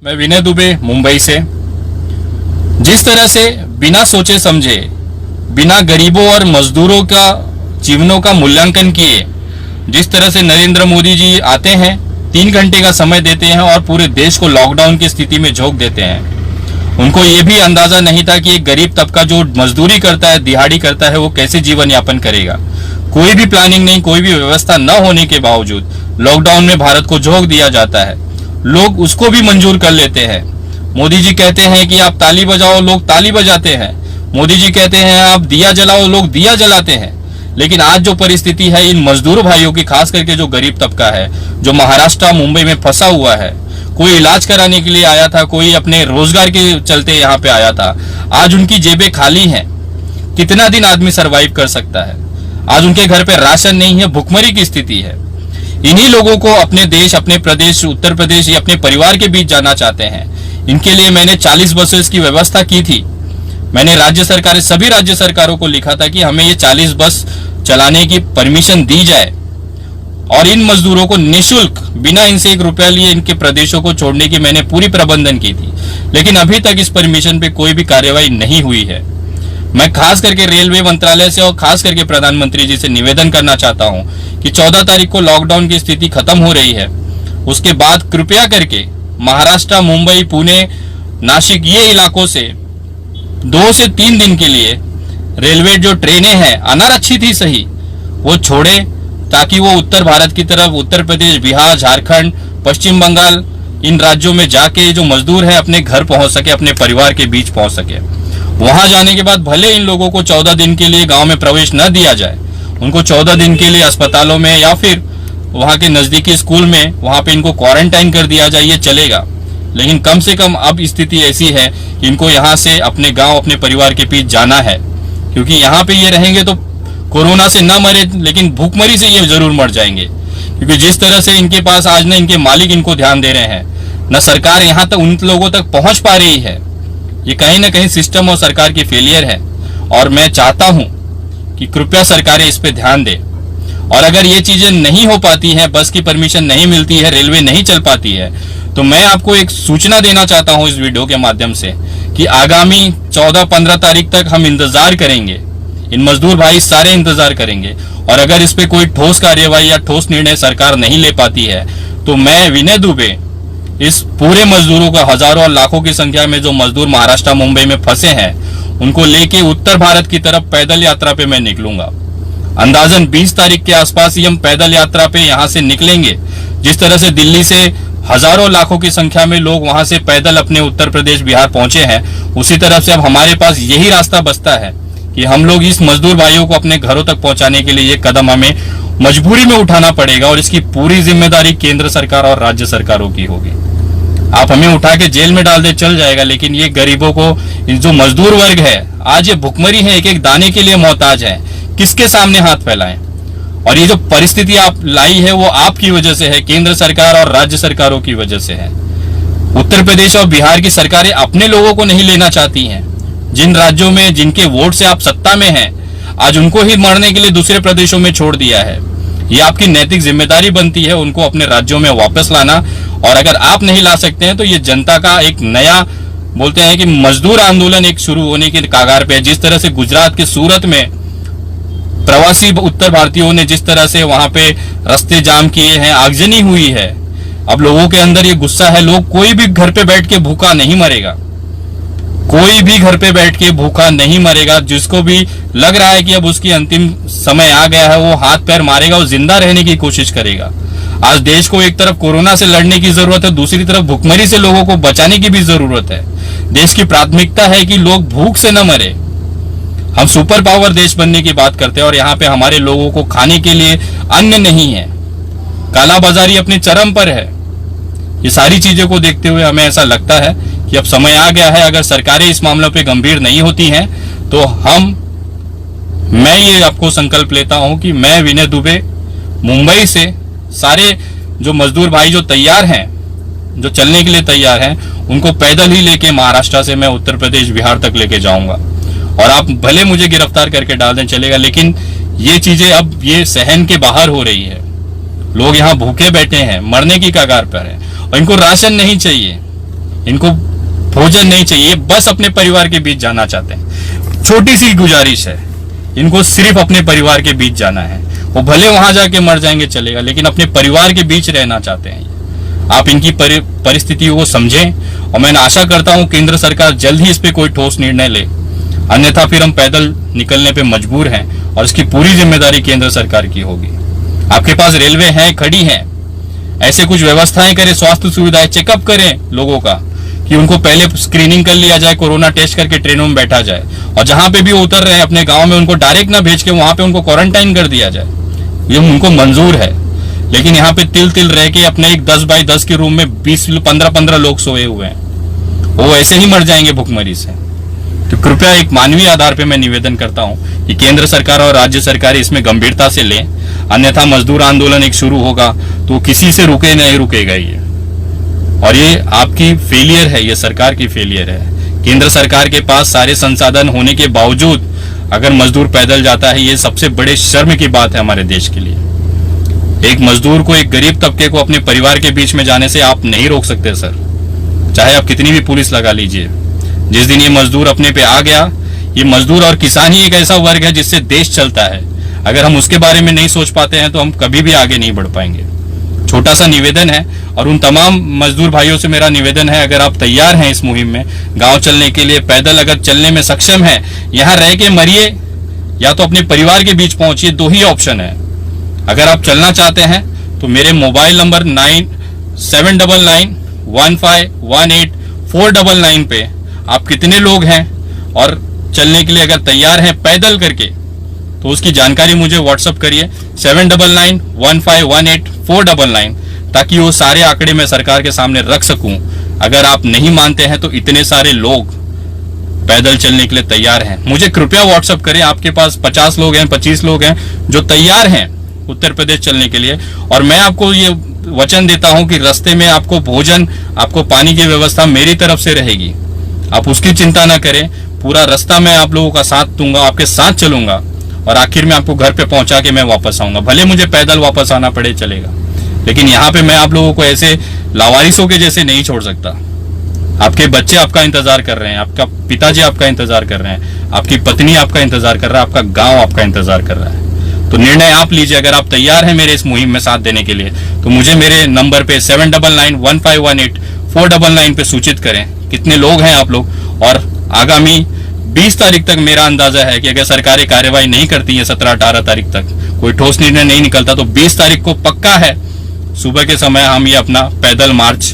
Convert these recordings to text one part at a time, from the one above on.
मैं विनय दुबे मुंबई से। जिस तरह से बिना सोचे समझे, बिना गरीबों और मजदूरों का जीवनों का मूल्यांकन किए, जिस तरह से नरेंद्र मोदी जी आते हैं, 3 घंटे का समय देते हैं और पूरे देश को लॉकडाउन की स्थिति में झोंक देते हैं। उनको ये भी अंदाजा नहीं था कि एक गरीब तबका जो मजदूरी करता है, दिहाड़ी करता है, वो कैसे जीवन यापन करेगा। कोई भी प्लानिंग नहीं, कोई भी व्यवस्था न होने के बावजूद लॉकडाउन में भारत को झोंक दिया जाता है। लोग उसको भी मंजूर कर लेते हैं। मोदी जी कहते हैं कि आप ताली बजाओ, लोग ताली बजाते हैं। मोदी जी कहते हैं आप दिया जलाओ, लोग दिया जलाते हैं। लेकिन आज जो परिस्थिति है इन मजदूर भाइयों की, खास करके जो गरीब तबका है, जो महाराष्ट्र मुंबई में फंसा हुआ है, कोई इलाज कराने के लिए आया था, कोई अपने रोजगार के चलते यहाँ पे आया था, आज उनकी जेबें खाली हैं। कितना दिन आदमी सरवाइव कर सकता है? आज उनके घर पे राशन नहीं है, भुखमरी की स्थिति है। इन्हीं लोगों को अपने देश, अपने प्रदेश, उत्तर प्रदेश या अपने परिवार के बीच जाना चाहते हैं। इनके लिए मैंने 40 बसेस की व्यवस्था की थी। मैंने सभी राज्य सरकारों को लिखा था कि हमें ये 40 बस चलाने की परमिशन दी जाए और इन मजदूरों को निःशुल्क, बिना इनसे 1 रुपया लिए इनके प्रदेशों को छोड़ने की मैंने पूरी प्रबंधन की थी। लेकिन अभी तक इस परमिशन पे कोई भी कार्यवाही नहीं हुई है। मैं खास करके रेलवे मंत्रालय से और खास करके प्रधानमंत्री जी से निवेदन करना चाहता हूं कि 14 तारीख को लॉकडाउन की स्थिति खत्म हो रही है, उसके बाद कृपया करके महाराष्ट्र, मुंबई, पुणे, नासिक ये इलाकों से 2 से 3 दिन के लिए रेलवे जो ट्रेनें हैं, अनारक्षित ही सही, वो छोड़े, ताकि वो उत्तर भारत की तरफ, उत्तर प्रदेश, बिहार, झारखंड, पश्चिम बंगाल, इन राज्यों में जाके जो मजदूर है अपने घर पहुंच सके, अपने परिवार के बीच पहुंच सके। वहां जाने के बाद भले इन लोगों को 14 दिन के लिए गांव में प्रवेश न दिया जाए, उनको 14 दिन के लिए अस्पतालों में या फिर वहां के नजदीकी स्कूल में वहां पे इनको क्वारंटाइन कर दिया जाए, ये चलेगा। लेकिन कम से कम अब स्थिति ऐसी है कि इनको यहाँ से अपने गांव, अपने परिवार के बीच जाना है, क्योंकि यहाँ पे ये रहेंगे तो कोरोना से न मरे, लेकिन भूखमरी से ये जरूर मर जाएंगे। क्योंकि जिस तरह से इनके पास आज न इनके मालिक इनको ध्यान दे रहे हैं, न सरकार यहाँ तक उन लोगों तक पहुंच पा रही है। ये कहीं ना कहीं सिस्टम और सरकार की फेलियर है। और मैं चाहता हूं कि कृपया सरकारें इस पे ध्यान दें। और अगर ये चीजें नहीं हो पाती हैं, बस की परमिशन नहीं मिलती है, रेलवे नहीं चल पाती है, तो मैं आपको एक सूचना देना चाहता हूं इस वीडियो के माध्यम से कि आगामी 14-15 तारीख तक हम इंतजार करेंगे। इन मजदूर भाई सारे इंतजार करेंगे। और अगर इस पे कोई ठोस कार्यवाही या ठोस निर्णय सरकार नहीं ले पाती है, तो मैं विनय दुबे इस पूरे मजदूरों का, हजारों और लाखों की संख्या में जो मजदूर महाराष्ट्र, मुंबई में फंसे हैं, उनको लेके उत्तर भारत की तरफ पैदल यात्रा पे मैं निकलूंगा। अंदाजन 20 तारीख के आसपास ही हम पैदल यात्रा पे यहां से निकलेंगे। जिस तरह से दिल्ली से हजारों लाखों की संख्या में लोग वहां से पैदल अपने उत्तर प्रदेश, बिहार पहुंचे हैं, उसी तरफ से अब हमारे पास यही रास्ता बचता है कि हम लोग इस मजदूर भाइयों को अपने घरों तक पहुंचाने के लिए ये कदम हमें मजबूरी में उठाना पड़ेगा। और इसकी पूरी जिम्मेदारी केंद्र सरकार और राज्य सरकारों की होगी। आप हमें उठा के जेल में डाल दे, चल जाएगा, लेकिन ये गरीबों को, जो मजदूर वर्ग है, आज ये भुखमरी है, एक एक दाने के लिए मोहताज है। किसके सामने हाथ फैलाएं? और ये जो परिस्थिति आप लाई है वो आपकी वजह से है, केंद्र सरकार और राज्य सरकारों की वजह से है। उत्तर प्रदेश और बिहार की सरकारें अपने लोगों को नहीं लेना चाहती हैं। जिन राज्यों में, जिनके वोट से आप सत्ता में हैं, आज उनको ही मरने के लिए दूसरे प्रदेशों में छोड़ दिया है। ये आपकी नैतिक जिम्मेदारी बनती है उनको अपने राज्यों में वापस लाना। और अगर आप नहीं ला सकते हैं तो ये जनता का एक नया, बोलते हैं कि मजदूर आंदोलन एक शुरू होने के कागार पे है। जिस तरह से गुजरात के सूरत में प्रवासी उत्तर भारतीयों ने जिस तरह से वहां पे रास्ते जाम किए हैं, आगजनी हुई है, अब लोगों के अंदर ये गुस्सा है। लोग, कोई भी घर पे बैठ के भूखा नहीं मरेगा, कोई भी घर पे बैठ के भूखा नहीं मरेगा। जिसको भी लग रहा है कि अब उसकी अंतिम समय आ गया है, वो हाथ पैर मारेगा और जिंदा रहने की कोशिश करेगा। आज देश को एक तरफ कोरोना से लड़ने की जरूरत है, दूसरी तरफ भुखमरी से लोगों को बचाने की भी जरूरत है। देश की प्राथमिकता है कि लोग भूख से न मरे। हम सुपर पावर देश बनने की बात करते हैं और यहाँ पे हमारे लोगों को खाने के लिए अन्न नहीं है, कालाबाजारी अपने चरम पर है। ये सारी चीजों को देखते हुए हमें ऐसा लगता है कि अब समय आ गया है, अगर सरकारें इस मामलों पे गंभीर नहीं होती हैं तो मैं ये आपको संकल्प लेता हूं कि मैं विनय दुबे मुंबई से सारे जो मजदूर भाई जो तैयार हैं, जो चलने के लिए तैयार हैं, उनको पैदल ही लेके महाराष्ट्र से मैं उत्तर प्रदेश, बिहार तक लेके जाऊंगा। और आप भले मुझे गिरफ्तार करके डाल दें, चलेगा, लेकिन ये चीजें अब ये सहन के बाहर हो रही है। लोग यहाँ भूखे बैठे हैं, मरने की कगार पर है और इनको राशन नहीं चाहिए। इनको भोजन नहीं चाहिए, बस अपने परिवार के बीच जाना चाहते हैं। छोटी सी गुजारिश है, इनको सिर्फ अपने परिवार के बीच जाना है। वो भले वहां जाके मर जाएंगे चलेगा, लेकिन अपने परिवार के बीच रहना चाहते हैं। आप इनकी परिस्थितियों को समझें और मैं आशा करता हूं केंद्र सरकार जल्द ही इस पे कोई ठोस निर्णय ले, अन्यथा फिर हम पैदल निकलने पे मजबूर हैं और इसकी पूरी जिम्मेदारी केंद्र सरकार की होगी। आपके पास रेलवे है, खड़ी है, ऐसे कुछ व्यवस्थाएं करें, स्वास्थ्य सुविधाएं, चेकअप करें लोगों का, कि उनको पहले स्क्रीनिंग कर लिया जाए, कोरोना टेस्ट करके ट्रेनों में बैठा जाए, और जहां पे भी उतर रहे हैं अपने गांव में उनको डायरेक्ट ना भेज के वहां पे उनको क्वारंटाइन कर दिया जाए। ये उनको मंजूर है, लेकिन यहाँ पे तिल तिल रह के अपने एक 10 बाई 10 के रूम में 15 लोग सोए हुए हैं, वो ऐसे ही मर जाएंगे भुखमरी से। तो कृपया एक मानवीय आधार पे मैं निवेदन करता हूँ कि केंद्र सरकार और राज्य सरकार इसमें गंभीरता से लें, अन्यथा मजदूर आंदोलन एक शुरू होगा तो किसी से नहीं रुकेगा ये। और ये आपकी फेलियर है, ये सरकार की फेलियर है। केंद्र सरकार के पास सारे संसाधन होने के बावजूद अगर मजदूर पैदल जाता है, ये सबसे बड़े शर्म की बात है हमारे देश के लिए। एक मजदूर को, एक गरीब तबके को अपने परिवार के बीच में जाने से आप नहीं रोक सकते सर, चाहे आप कितनी भी पुलिस लगा लीजिए। जिस दिन ये मजदूर अपने पे आ गया, ये मजदूर और किसान ही एक ऐसा वर्ग है जिससे देश चलता है। अगर हम उसके बारे में नहीं सोच पाते हैं तो हम कभी भी आगे नहीं बढ़ पाएंगे। छोटा सा निवेदन है, और उन तमाम मजदूर भाइयों से मेरा निवेदन है, अगर आप तैयार हैं इस मुहिम में गांव चलने के लिए, पैदल अगर चलने में सक्षम है, यहाँ रह के मरिए या तो अपने परिवार के बीच पहुंचिए, 2 ही ऑप्शन है। अगर आप चलना चाहते हैं तो मेरे मोबाइल नंबर 9799151849 पे आप कितने लोग हैं और चलने के लिए अगर तैयार हैं पैदल करके, तो उसकी जानकारी मुझे व्हाट्सअप करिए 7999151849, ताकि वो सारे आंकड़े मैं सरकार के सामने रख सकूं। अगर आप नहीं मानते हैं तो इतने सारे लोग पैदल चलने के लिए तैयार हैं, मुझे कृपया व्हाट्सअप करें। आपके पास 50 लोग हैं, 25 लोग हैं जो तैयार हैं उत्तर प्रदेश चलने के लिए, और मैं आपको ये वचन देता हूं कि रास्ते में आपको भोजन, आपको पानी की व्यवस्था मेरी तरफ से रहेगी, आप उसकी चिंता ना करें। पूरा रास्ता मैं आप लोगों का साथ दूंगा, आपके साथ चलूंगा, और आखिर में आपको घर पे पहुंचा के मैं वापस आऊंगा। भले मुझे पैदल वापस आना पड़े चलेगा, लेकिन यहाँ पे मैं आप लोगों को ऐसे लावारिसों के जैसे नहीं छोड़ सकता। आपके बच्चे आपका इंतजार कर रहे हैं, आपका पिताजी आपका इंतजार कर रहे हैं, आपकी पत्नी आपका इंतजार कर रहा है, आपका गांव आपका इंतजार कर रहा है। तो निर्णय आप लीजिए। अगर आप तैयार हैं मेरे इस मुहिम में साथ देने के लिए, तो मुझे मेरे नंबर पे 7999151849 पे सूचित करें कितने लोग हैं आप लोग। और आगामी 20 तारीख तक मेरा अंदाजा है कि अगर सरकारें कार्यवाही नहीं करती है, 17-18 तारीख तक कोई ठोस निर्णय नहीं निकलता, तो 20 तारीख को पक्का है सुबह के समय हम ये अपना पैदल मार्च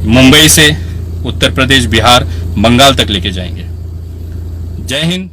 मुंबई से उत्तर प्रदेश, बिहार, बंगाल तक लेके जाएंगे। जय हिंद।